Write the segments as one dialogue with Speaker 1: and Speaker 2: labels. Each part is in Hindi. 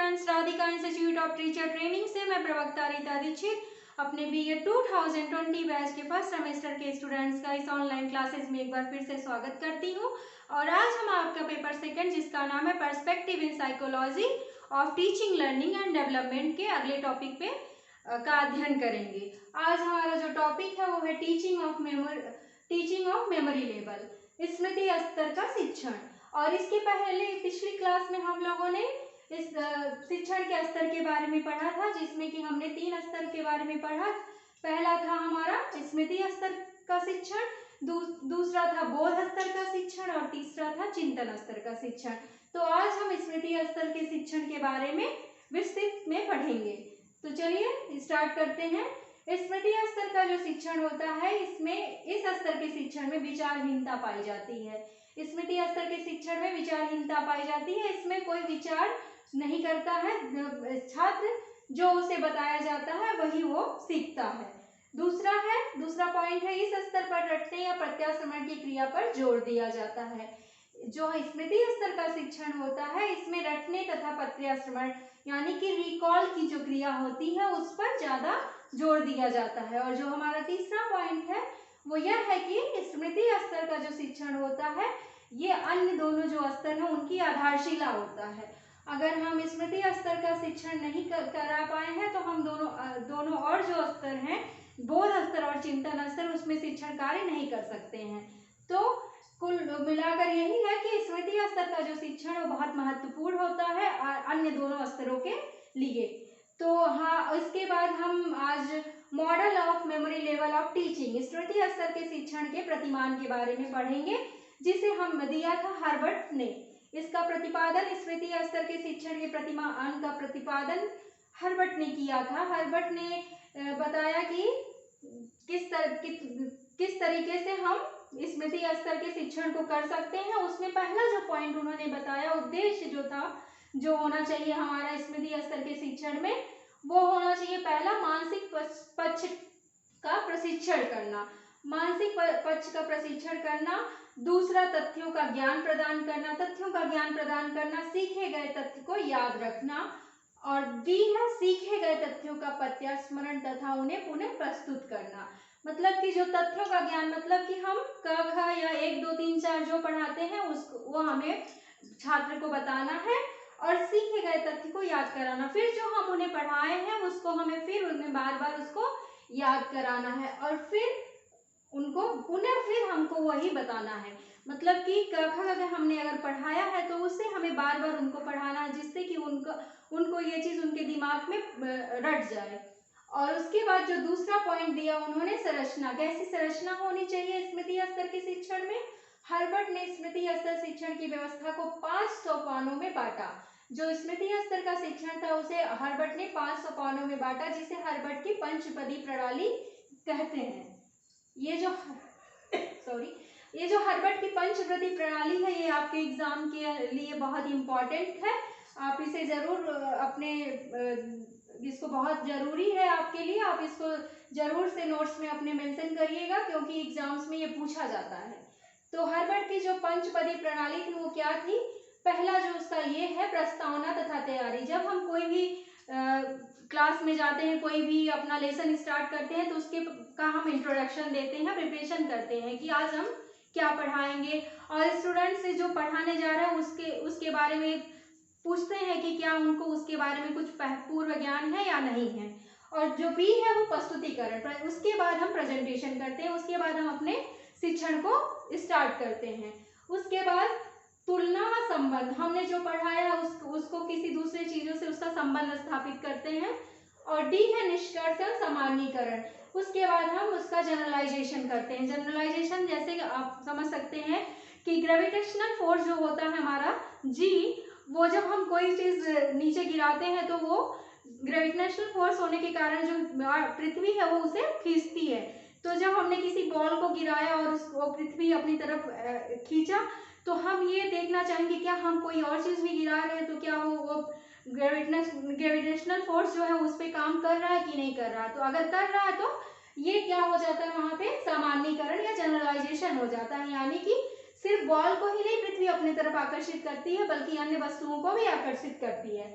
Speaker 1: Students, Radhika institute of teacher training से मैं प्रवक्ता रीता दीक्षित अपने बीए 2020 बैच के फर्स्ट सेमेस्टर के स्टूडेंट्स का इस ऑनलाइन क्लासेस में एक बार फिर से स्वागत करती हूं। और आज हम आपका पेपर सेकंड, जिसका नाम है perspective in psychology of teaching learning and development, के अगले टॉपिक पे का अध्ययन करेंगे। आज हमारा जो टॉपिक है वो है टीचिंग ऑफ मेमोरी लेवल, स्मृति स्तर का शिक्षण। और इसके पहले पिछली क्लास में हम लोगों ने इस शिक्षण के स्तर के बारे में पढ़ा था, जिसमें कि हमने 3 स्तर के बारे में पढ़ा। पहला था हमारा स्मृति स्तर का शिक्षण, दूसरा था बोध स्तर का शिक्षण और तीसरा था चिंतन स्तर का शिक्षण। तो आज हम स्मृति स्तर के शिक्षण के बारे में विस्तृत में पढ़ेंगे। तो चलिए स्टार्ट करते हैं। स्मृति स्तर का जो शिक्षण होता है, इसमें इस स्तर के शिक्षण में विचारहीनता पाई जाती है। स्मृति स्तर के शिक्षण में विचारहीनता पाई जाती है। इसमें कोई विचार नहीं करता है छात्र, जो उसे बताया जाता है वही वो सीखता है। दूसरा पॉइंट है, इस स्तर पर रटने या प्रत्याश्रवण की क्रिया पर जोर दिया जाता है। जो स्मृति स्तर का शिक्षण होता है, इसमें रटने तथा प्रत्याश्रवण यानी कि रिकॉल की जो क्रिया होती है उस पर ज्यादा जोर दिया जाता है। और जो हमारा तीसरा पॉइंट है वो यह है कि स्मृति स्तर का जो शिक्षण होता है, ये अन्य दोनों जो स्तर हैं उनकी आधारशिला होता है। अगर हम स्मृति स्तर का शिक्षण नहीं करा पाए हैं तो हम दोनों और जो स्तर हैं, बोध स्तर और चिंतन स्तर, उसमें शिक्षण कार्य नहीं कर सकते हैं। तो कुल मिलाकर यही है कि स्मृति स्तर का जो शिक्षण वो बहुत महत्वपूर्ण होता है अन्य दोनों स्तरों के लिए। तो हाँ, इसके बाद हम आज model of memory level of teaching, स्मृति स्तर के शिक्षण के प्रतिमान के बारे में पढ़ेंगे, जिसे हम दिया था हर्बर्ट ने। इसका प्रतिपादन, स्मृति स्तर के शिक्षण के प्रतिमान का प्रतिपादन हर्बर्ट ने किया था। हर्बर्ट ने बताया कि किस तरीके से हम स्मृति स्तर के शिक्षण को कर सकते हैं। उसमें पहला जो पॉइंट उन्होंने बताया, उद्देश्य जो होना चाहिए हमारा स्मृति स्तर के शिक्षण में, वो होना चाहिए पहला मानसिक पक्ष का प्रशिक्षण करना, मानसिक पक्ष का प्रशिक्षण करना। दूसरा तथ्यों का ज्ञान प्रदान करना, सीखे गए तथ्य को याद रखना। और बी है सीखे गए तथ्यों का प्रत्यास्मरण तथा उन्हें पुनः प्रस्तुत करना। मतलब कि जो तथ्यों का ज्ञान, मतलब कि हम क ख या 1 2 3 4 जो पढ़ाते हैं उसको वो हमें छात्र को बताना है, और सीखे गए तथ्य को याद कराना। फिर जो हम उन्हें पढ़ाए हैं उसको हमें फिर उन्हें बार उसको याद कराना है, और फिर उनको पुनः फिर हमको वही बताना है। मतलब कि क ख अगर हमने पढ़ाया है तो उससे हमें बार उनको पढ़ाना है, जिससे कि उनको ये चीज उनके दिमाग में रट जाए। और उसके बाद जो दूसरा पॉइंट दिया उन्होंने, संरचना, कैसी संरचना होनी चाहिए स्मृति स्तर के शिक्षण में। हर्बर्ट ने स्मृति स्तर शिक्षण की व्यवस्था को 5 सोपानों में बांटा। जो स्मृति स्तर का शिक्षण था उसे हर्बर्ट ने 5 सोपानों में बांटा, जिसे हर्बर्ट की पंचपदी प्रणाली कहते हैं। ये जो हर्बर्ट की पंचपदी प्रणाली है, ये आपके एग्जाम के लिए बहुत इंपॉर्टेंट है। आप इसे जरूर इसको बहुत जरूरी है आपके लिए। आप इसको जरूर से नोट्स में अपने मेंशन करिएगा, क्योंकि एग्जाम्स में ये पूछा जाता है। तो हर्बर्ट की जो पंचपदी प्रणाली थी वो क्या थी? पहला जो उसका ये है, प्रस्तावना तथा तैयारी। जब हम कोई भी क्लास में जाते हैं, कोई भी अपना लेसन स्टार्ट करते हैं, तो उसके का हम इंट्रोडक्शन देते हैं, प्रिपरेशन करते हैं कि आज हम क्या पढ़ाएंगे। और स्टूडेंट से जो पढ़ाने जा रहे हैं उसके बारे में पूछते हैं कि क्या उनको उसके बारे में कुछ पूर्व ज्ञान है या नहीं है। और जो बी है वो प्रस्तुतिकरण, उसके बाद हम प्रेजेंटेशन करते हैं, उसके बाद हम अपने शिक्षण को स्टार्ट करते हैं। उसके बाद तुलना व संबंध, हमने जो पढ़ाया उसको किसी दूसरे चीजों से उसका संबंध स्थापित करते हैं। और डी है निष्कर्षण सामान्यीकरण, उसके बाद हम उसका जनरलाइजेशन करते हैं। जनरलाइजेशन जैसे कि आप समझ सकते हैं कि ग्रेविटेशनल फोर्स जो होता है हमारा जी, वो जब हम कोई चीज नीचे गिराते हैं तो वो ग्रेविटेशनल फोर्स होने के कारण जो पृथ्वी है वो उसे खींचती है। तो जब हमने किसी बॉल को गिराया और उसको पृथ्वी अपनी तरफ खींचा, तो हम ये देखना चाहेंगे क्या हम कोई और चीज भी गिरा रहे हैं तो क्या वो ग्रेविटेशनल फोर्स जो है उस पर काम कर रहा है कि नहीं कर रहा है। तो अगर कर रहा है तो ये क्या हो जाता है, वहां पे सामान्यीकरण या जनरलाइजेशन हो जाता है। यानी कि सिर्फ बॉल को ही नहीं पृथ्वी अपनी तरफ आकर्षित करती है, बल्कि अन्य वस्तुओं को भी आकर्षित करती है।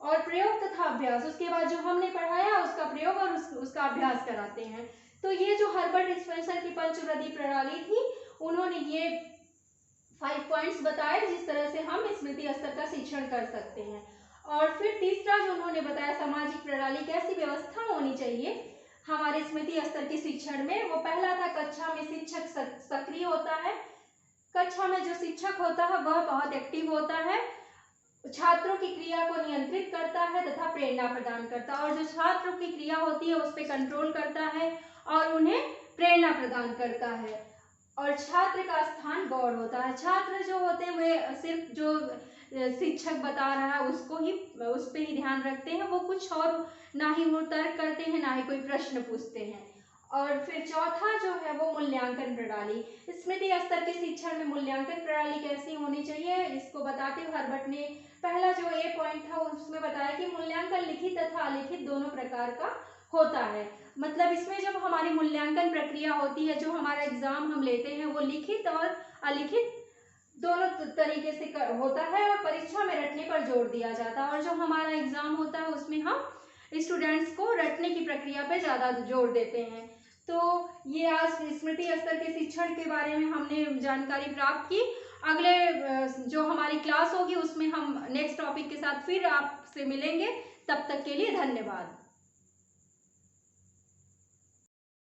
Speaker 1: और प्रयोग तथा अभ्यास, उसके बाद जो हमने पढ़ाया उसका प्रयोग और उसका अभ्यास कराते हैं। तो ये जो हर्बर्ट स्पेंसर की पंचव्रदी प्रणाली थी, उन्होंने ये 5 पॉइंट्स बताए जिस तरह से हम स्मृति स्तर का शिक्षण कर सकते हैं। और फिर तीसरा जो उन्होंने बताया सामाजिक प्रणाली, कैसी व्यवस्था होनी चाहिए हमारे स्मृति स्तर के शिक्षण में, वो पहला था कक्षा में शिक्षक सक्रिय होता है। कक्षा में जो शिक्षक होता है वह बहुत एक्टिव होता है, छात्रों की क्रिया को नियंत्रित करता है तथा प्रेरणा प्रदान करता है, और जो छात्रों की क्रिया होती है उस पर कंट्रोल करता है और उन्हें प्रेरणा प्रदान करता है। और छात्र का स्थान गौण होता है। छात्र जो होते हैं वे सिर्फ जो शिक्षक बता रहा है उसको ही, उस पर ही ध्यान रखते हैं, वो कुछ और ना ही वो तर्क करते हैं ना ही कोई प्रश्न पूछते हैं। और फिर चौथा जो है वो मूल्यांकन प्रणाली। स्मृति स्तर के शिक्षण में मूल्यांकन प्रणाली कैसी होनी चाहिए, इसको बताते हुए हर्बर्ट ने पहला जो ए पॉइंट था उसमें बताया कि मूल्यांकन लिखित तथा अलिखित दोनों प्रकार का होता है। मतलब इसमें जब हमारी मूल्यांकन प्रक्रिया होती है, जो हमारा एग्जाम हम लेते हैं, वो लिखित और अलिखित दोनों तरीके से होता है और परीक्षा में रटने पर जोर दिया जाता है। और जो हमारा एग्जाम होता है उसमें हम स्टूडेंट्स को रटने की प्रक्रिया पे ज़्यादा जोर देते हैं। तो ये आज स्मृति स्तर के शिक्षण के बारे में हमने जानकारी प्राप्त की। अगले जो हमारी क्लास होगी उसमें हम नेक्स्ट टॉपिक के साथ फिर आपसे मिलेंगे। तब तक के लिए धन्यवाद।